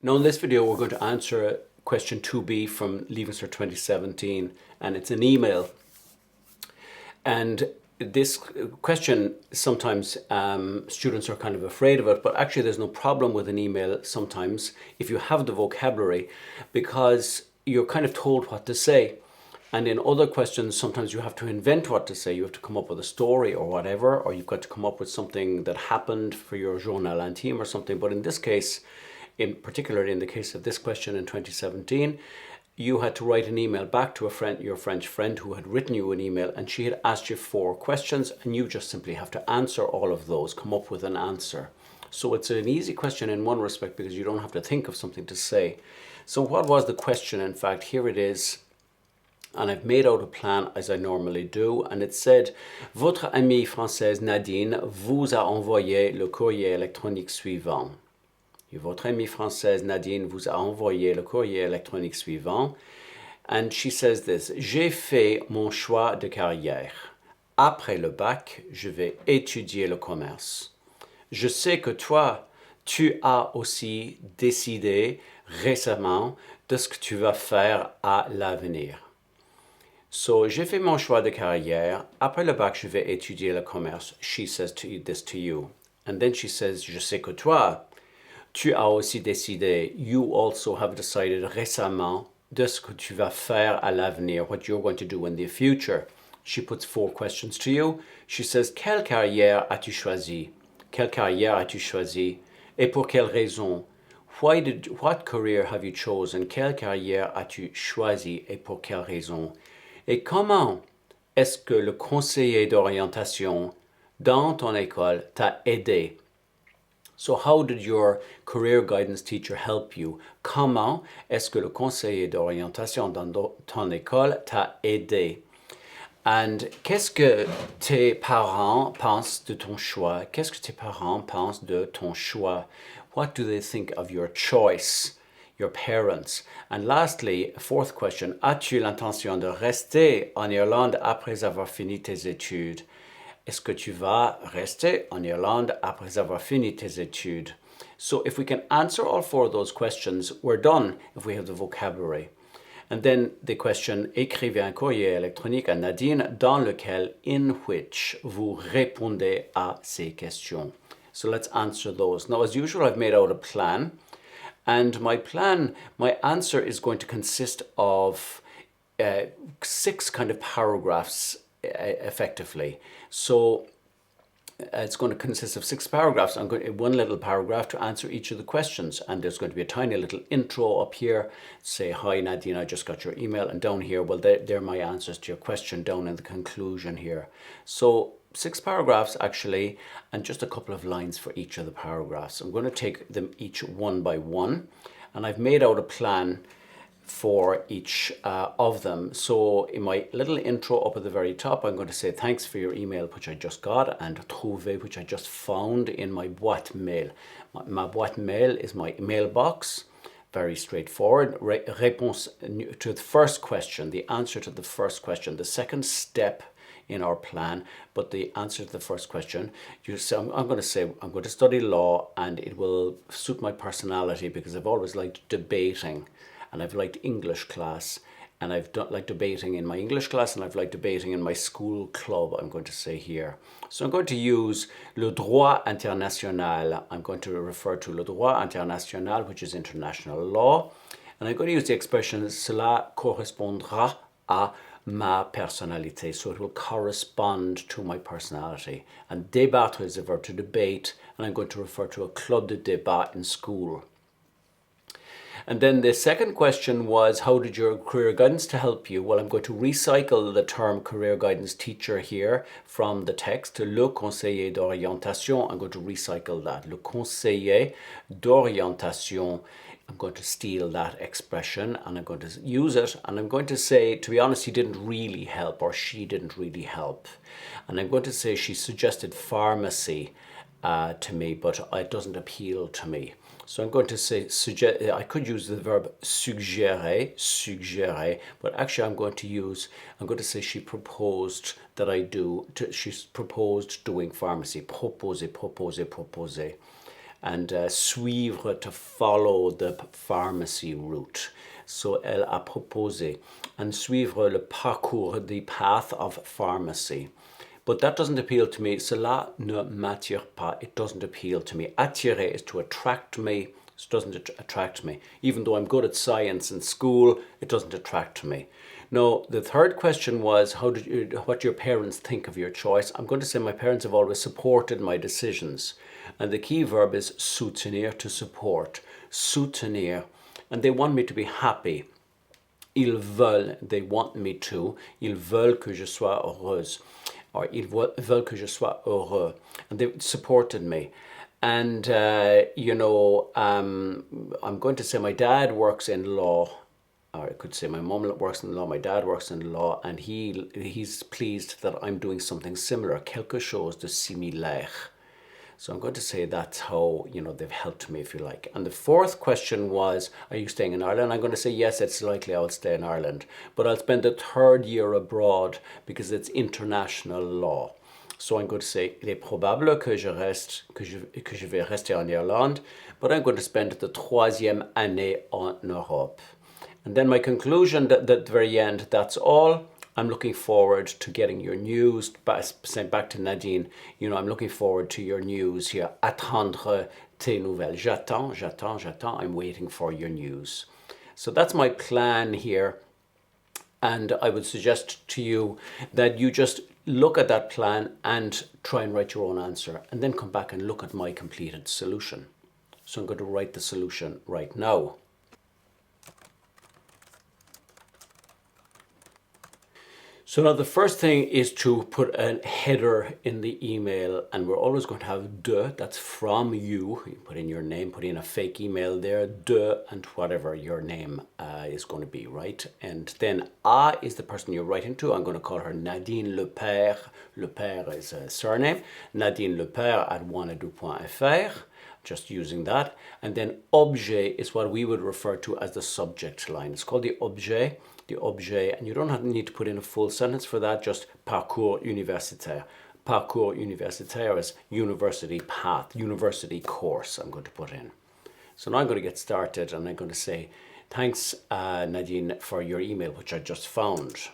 Now in this video we're going to answer question 2b from Leaving Cert 2017, and it's an email. And this question, sometimes students are kind of afraid of it, but actually there's no problem with an email sometimes if you have the vocabulary, because you're kind of told what to say. And in other questions, sometimes you have to invent what to say. You have to come up with a story or whatever, or you've got to come up with something that happened for your journal intime or something. But in this case, particularly in the case of this question in 2017, you had to write an email back to a friend, your French friend, who had written you an email, and she had asked you 4 questions, and you just simply have to answer all of those, come up with an answer. So it's an easy question in one respect because you don't have to think of something to say. So what was the question? In fact, here it is. And I've made out a plan as I normally do, and it said, Votre amie française Nadine vous a envoyé le courrier électronique suivant. Votre amie française Nadine vous a envoyé le courrier électronique suivant. And she says this, J'ai fait mon choix de carrière. Après le bac, je vais étudier le commerce. Je sais que toi, tu as aussi décidé récemment de ce que tu vas faire à l'avenir. So, j'ai fait mon choix de carrière. Après le bac, je vais étudier le commerce. She says this to you. And then she says, Je sais que toi, tu as aussi décidé, you also have decided récemment de ce que tu vas faire à l'avenir, what you're going to do in the future. She puts 4 questions to you. She says, Quelle carrière as-tu choisi? Quelle carrière as-tu choisi? Et pour quelle raison? What career have you chosen? Quelle carrière as-tu choisi et pour quelle raison? Et comment est-ce que le conseiller d'orientation dans ton école t'a aidé? So how did your career guidance teacher help you? Comment est-ce que le conseiller d'orientation dans ton école t'a aidé? And qu'est-ce que tes parents pensent de ton choix? Qu'est-ce que tes parents pensent de ton choix? What do they think of your choice? Your parents. And lastly, 4th question, as-tu l'intention de rester en Irlande après avoir fini tes études? Est-ce que tu vas rester en Irlande après avoir fini tes études? So if we can answer all 4 of those questions, we're done if we have the vocabulary. And then the question, écrivez un courrier électronique à Nadine dans lequel, in which, vous répondez à ces questions. So let's answer those. Now, as usual, I've made out a plan. And my answer is going to consist of 6 kind of paragraphs effectively. So it's going to consist of 6 paragraphs. I'm going to one little paragraph to answer each of the questions, and there's going to be a tiny little intro up here. Say, hi Nadine, I just got your email, and down here, well, they're my answers to your question down in the conclusion here. So 6 paragraphs actually, and just a couple of lines for each of the paragraphs. I'm going to take them each one by one, and I've made out a plan for each of them. So in my little intro up at the very top, I'm going to say thanks for your email, which I just got, and trouvé, which I just found in my boîte mail. My boîte mail is my mailbox. Very straightforward. Réponse to the first question, the answer to the first question, the second step in our plan, but the answer to the first question, I'm going to say I'm going to study law, and it will suit my personality because I've always liked debating, and I've liked English class, and I've liked debating in my English class, and I've liked debating in my school club, I'm going to say here. So I'm going to use le droit international. I'm going to refer to le droit international, which is international law, and I'm going to use the expression cela correspondra à ma personnalité, so it will correspond to my personality. And débattre is a verb to debate, and I'm going to refer to a club de débat in school. And then the second question was, how did your career guidance to help you? Well, I'm going to recycle the term career guidance teacher here from the text. Le conseiller d'orientation, I'm going to recycle that. Le conseiller d'orientation, I'm going to steal that expression, and I'm going to use it, and I'm going to say, to be honest, he didn't really help, or she didn't really help. And I'm going to say she suggested pharmacy to me, but it doesn't appeal to me. So I'm going to say, I could use the verb suggérer, but actually I'm going to say she proposed that she proposed doing pharmacy, proposer. and suivre, to follow the pharmacy route. So elle a proposé, and suivre le parcours, the path of pharmacy. But that doesn't appeal to me. Cela ne m'attire pas. It doesn't appeal to me. Attirer is to attract me. It doesn't attract me. Even though I'm good at science in school, it doesn't attract me. No, the third question was, what do your parents think of your choice? I'm going to say my parents have always supported my decisions. And the key verb is soutenir, to support. Soutenir. And they want me to be happy. Ils veulent, they want me to. Ils veulent que je sois heureuse. Or ils veulent que je sois heureux. And they supported me. And, I'm going to say my dad works in law. Or I could say my mom works in law, my dad works in law, and he's pleased that I'm doing something similar, quelque chose de similaire. So I'm going to say that's how, they've helped me, if you like. And the fourth question was, are you staying in Ireland? I'm going to say, yes, it's likely I'll stay in Ireland. But I'll spend the third year abroad because it's international law. So I'm going to say, il est probable que je vais rester en Irlande, but I'm going to spend the troisième année en Europe. And then my conclusion at the very end, that's all. I'm looking forward to getting your news. Saying back to Nadine, I'm looking forward to your news here. Attendre tes nouvelles. J'attends. I'm waiting for your news. So that's my plan here. And I would suggest to you that you just look at that plan and try and write your own answer, and then come back and look at my completed solution. So I'm going to write the solution right now. So now the first thing is to put a header in the email, and we're always going to have de, that's from you. You put in your name, put in a fake email there, de, and whatever your name is going to be, right? And then A is the person you're writing to. I'm going to call her Nadine Le Père. Le Père is a surname. Nadine Le Père at wanadoo.fr. Just using that. And then objet is what we would refer to as the subject line. It's called the objet, and you don't need to put in a full sentence for that, just parcours universitaire. Parcours universitaire is university path, university course I'm going to put in. So now I'm going to get started, and I'm going to say, thanks Nadine for your email, which I just found.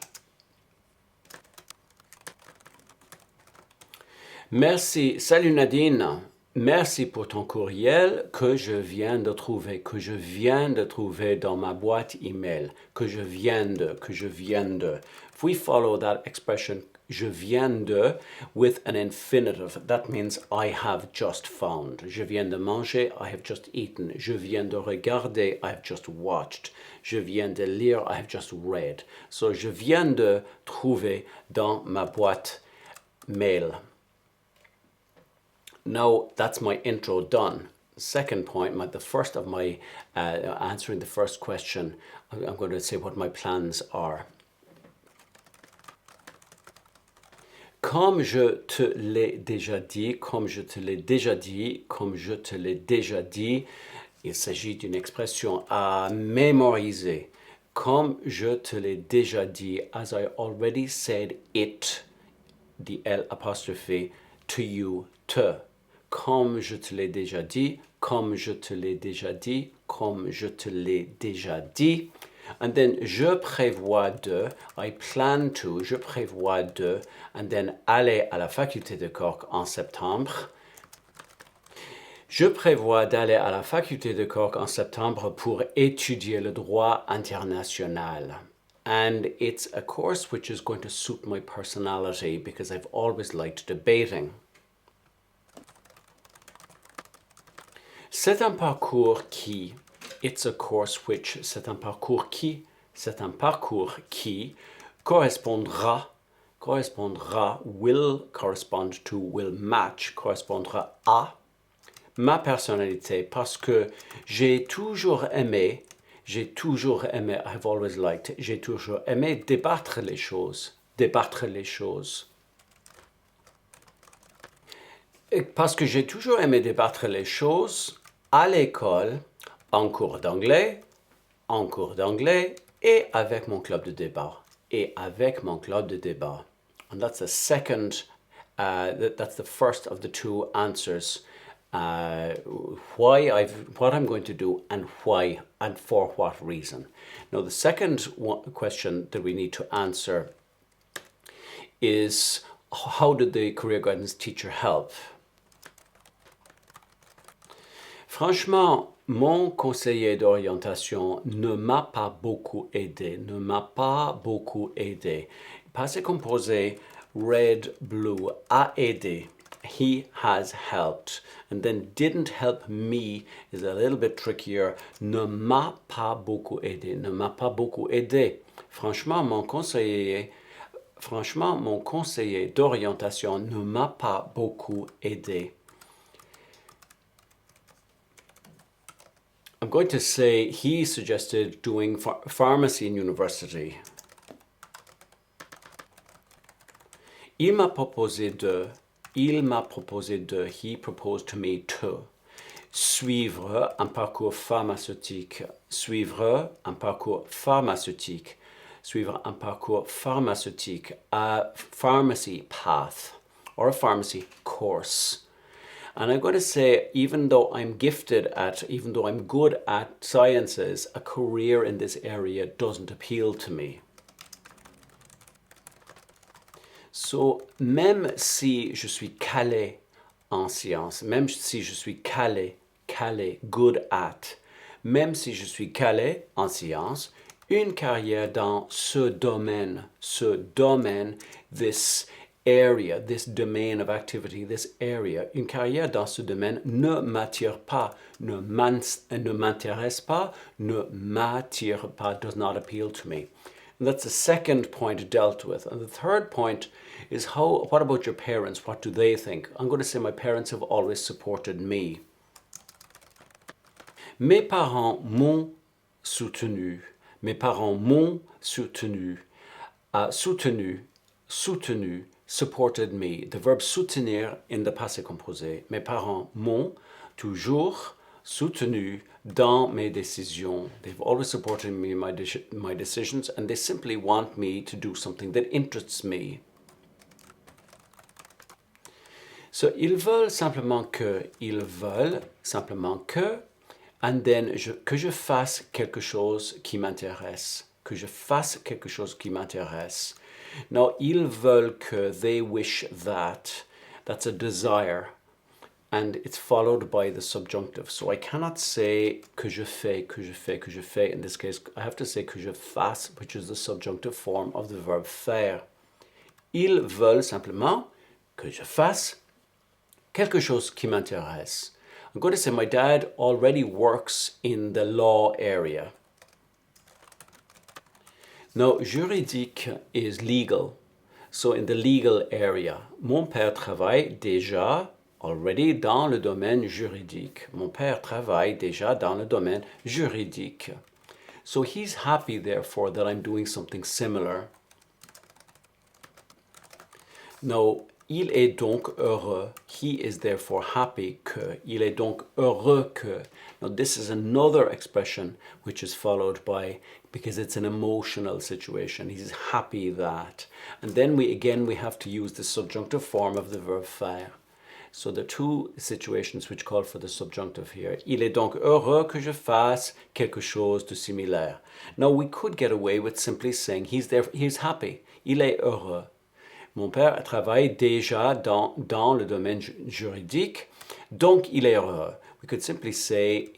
Merci, salut Nadine. Merci pour ton courriel que je viens de trouver dans ma boîte email. Que je viens de. If we follow that expression, je viens de, with an infinitive, that means I have just found. Je viens de manger, I have just eaten. Je viens de regarder, I have just watched. Je viens de lire, I have just read. So, je viens de trouver dans ma boîte mail. Now that's my intro done. Second point, the first of my answering the first question, I'm going to say what my plans are. Comme je te l'ai déjà dit, il s'agit d'une expression à mémoriser. Comme je te l'ai déjà dit, as I already said it, the L apostrophe, to you, te. Comme je te l'ai déjà dit, comme je te l'ai déjà dit, comme je te l'ai déjà dit. And then, je prévois de, I plan to, je prévois de, and then aller à la faculté de Cork en septembre. Je prévois d'aller à la faculté de Cork en septembre pour étudier le droit international. And it's a course which is going to suit my personality because I've always liked debating. C'est un parcours qui, it's a course which, c'est un parcours qui correspondra, will correspond to, will match, correspondra à ma personnalité, parce que j'ai toujours aimé, I've always liked, j'ai toujours aimé débattre les choses. Parce que j'ai toujours aimé débattre les choses à l'école, en cours d'anglais, et avec mon club de débat. And that's the second, that's the first of the two answers what I'm going to do and why and for what reason. Now, the second question that we need to answer is, how did the career guidance teacher help? Franchement, mon conseiller d'orientation ne m'a pas beaucoup aidé. Ne m'a pas beaucoup aidé. Passé composé, red, blue, a aidé. He has helped. And then didn't help me is a little bit trickier. Ne m'a pas beaucoup aidé. Ne m'a pas beaucoup aidé. Franchement, mon conseiller d'orientation ne m'a pas beaucoup aidé. I'm going to say he suggested doing pharmacy in university. Il m'a proposé de, he proposed to me to, suivre un parcours pharmaceutique. Suivre un parcours pharmaceutique. Suivre un parcours pharmaceutique. A pharmacy path or a pharmacy course. And I'm going to say, even though I'm good at sciences, a career in this area doesn't appeal to me. So, même si je suis calé en sciences, même si je suis calé, good at, même si je suis calé en sciences, une carrière dans ce domaine, this area, this domain of activity, this area, une carrière dans ce domaine ne m'attire pas, ne m'intéresse pas, ne m'attire pas, does not appeal to me. And that's the second point dealt with. And the third point is, what about your parents? What do they think? I'm going to say my parents have always supported me. Mes parents m'ont soutenu. Mes parents m'ont soutenu. Soutenu, supported me. The verb soutenir in the passé composé. Mes parents m'ont toujours soutenu dans mes décisions. They've always supported me in my decisions, and they simply want me to do something that interests me. So, ils veulent simplement que, and then que je fasse quelque chose qui m'intéresse. Que je fasse quelque chose qui m'intéresse. Now, ils veulent que, they wish that. That's a desire. And it's followed by the subjunctive. So I cannot say que je fais. In this case, I have to say que je fasse, which is the subjunctive form of the verb faire. Ils veulent simplement que je fasse quelque chose qui m'intéresse. I'm going to say my dad already works in the law area. Now, juridique is legal. So in the legal area, mon père travaille déjà already dans le domaine juridique. Mon père travaille déjà dans le domaine juridique. So he's happy, therefore, that I'm doing something similar. Now, il est donc heureux. He is therefore happy que. Il est donc heureux que. Now, this is another expression which is followed by, because it's an emotional situation. He's happy that. And then we have to use the subjunctive form of the verb faire. So the two situations which call for the subjunctive here. Il est donc heureux que je fasse quelque chose de similaire. Now, we could get away with simply saying he's happy. Il est heureux. Mon père travaille déjà dans le domaine juridique, donc il est heureux. We could simply say,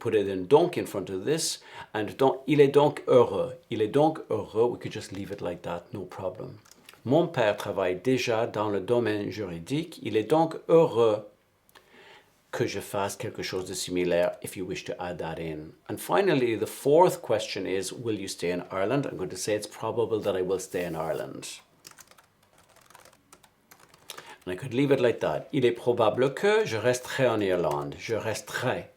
put it in donc in front of this, and il est donc heureux. Il est donc heureux. We could just leave it like that, no problem. Mon père travaille déjà dans le domaine juridique. Il est donc heureux que je fasse quelque chose de similaire, if you wish to add that in. And finally, the fourth question is, will you stay in Ireland? I'm going to say it's probable that I will stay in Ireland. And I could leave it like that. Il est probable que je resterai en Irlande. Je resterai,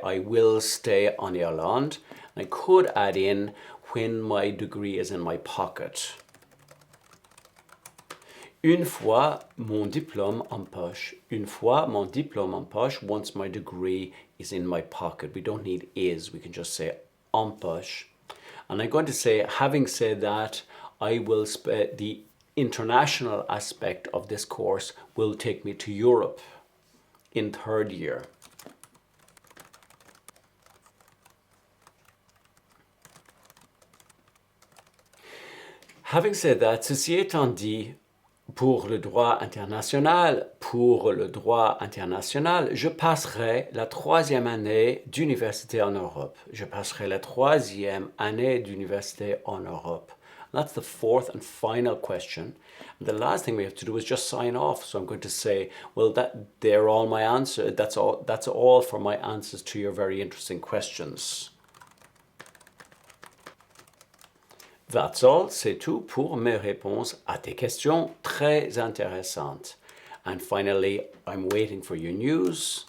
I will stay on Ireland. And I could add in when my degree is in my pocket. Une fois mon diplôme en poche. Une fois mon diplôme en poche, once my degree is in my pocket. We don't need is, we can just say en poche. And I'm going to say, having said that, I will the international aspect of this course will take me to Europe. in third year. Having said that, ceci étant dit, pour le droit international, je passerai la troisième année d'université en Europe. Je passerai la troisième année d'université en Europe. That's the fourth and final question. The last thing we have to do is just sign off. So I'm going to say, well, they're all my answers. That's all for my answers to your very interesting questions. That's all, c'est tout pour mes réponses à tes questions très intéressantes. And finally, I'm waiting for your news.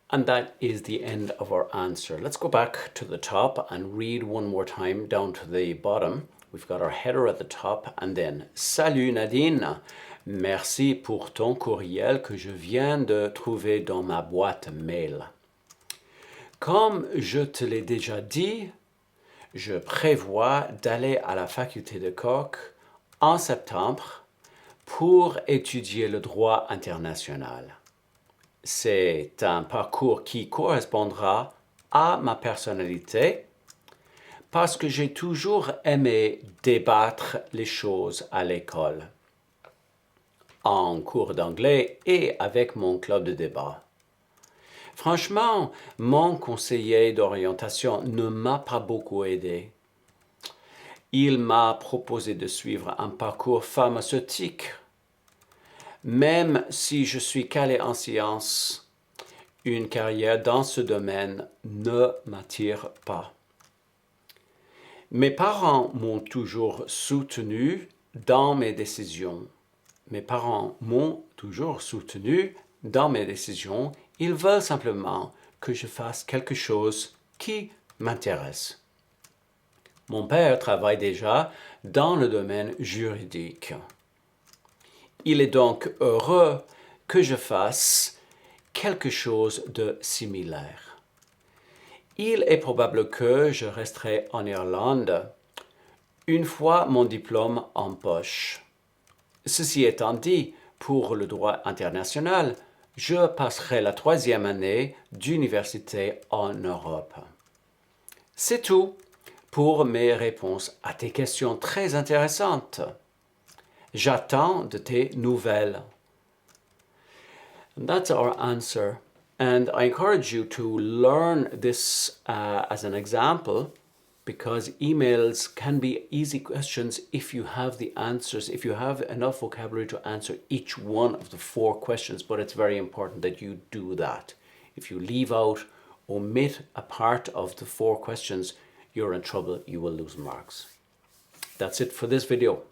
And that is the end of our answer. Let's go back to the top and read one more time down to the bottom. We've got our header at the top and then Salut Nadine, merci pour ton courriel que je viens de trouver dans ma boîte mail. Comme je te l'ai déjà dit, je prévois d'aller à la faculté de Cork en septembre pour étudier le droit international. C'est un parcours qui correspondra à ma personnalité parce que j'ai toujours aimé débattre les choses à l'école, en cours d'anglais et avec mon club de débat. Franchement, mon conseiller d'orientation ne m'a pas beaucoup aidé. Il m'a proposé de suivre un parcours pharmaceutique. Même si je suis calé en sciences, une carrière dans ce domaine ne m'attire pas. Mes parents m'ont toujours soutenu dans mes décisions. Ils veulent simplement que je fasse quelque chose qui m'intéresse. Mon père travaille déjà dans le domaine juridique. Il est donc heureux que je fasse quelque chose de similaire. Il est probable que je resterai en Irlande une fois mon diplôme en poche. Ceci étant dit, pour le droit international, je passerai la troisième année d'université en Europe. C'est tout pour mes réponses à tes questions très intéressantes. J'attends de tes nouvelles. And that's our answer. And I encourage you to learn this as an example, because emails can be easy questions if you have the answers, if you have enough vocabulary to answer each one of the 4 questions, but it's very important that you do that. If you leave out, omit a part of the 4 questions, you're in trouble, you will lose marks. That's it for this video.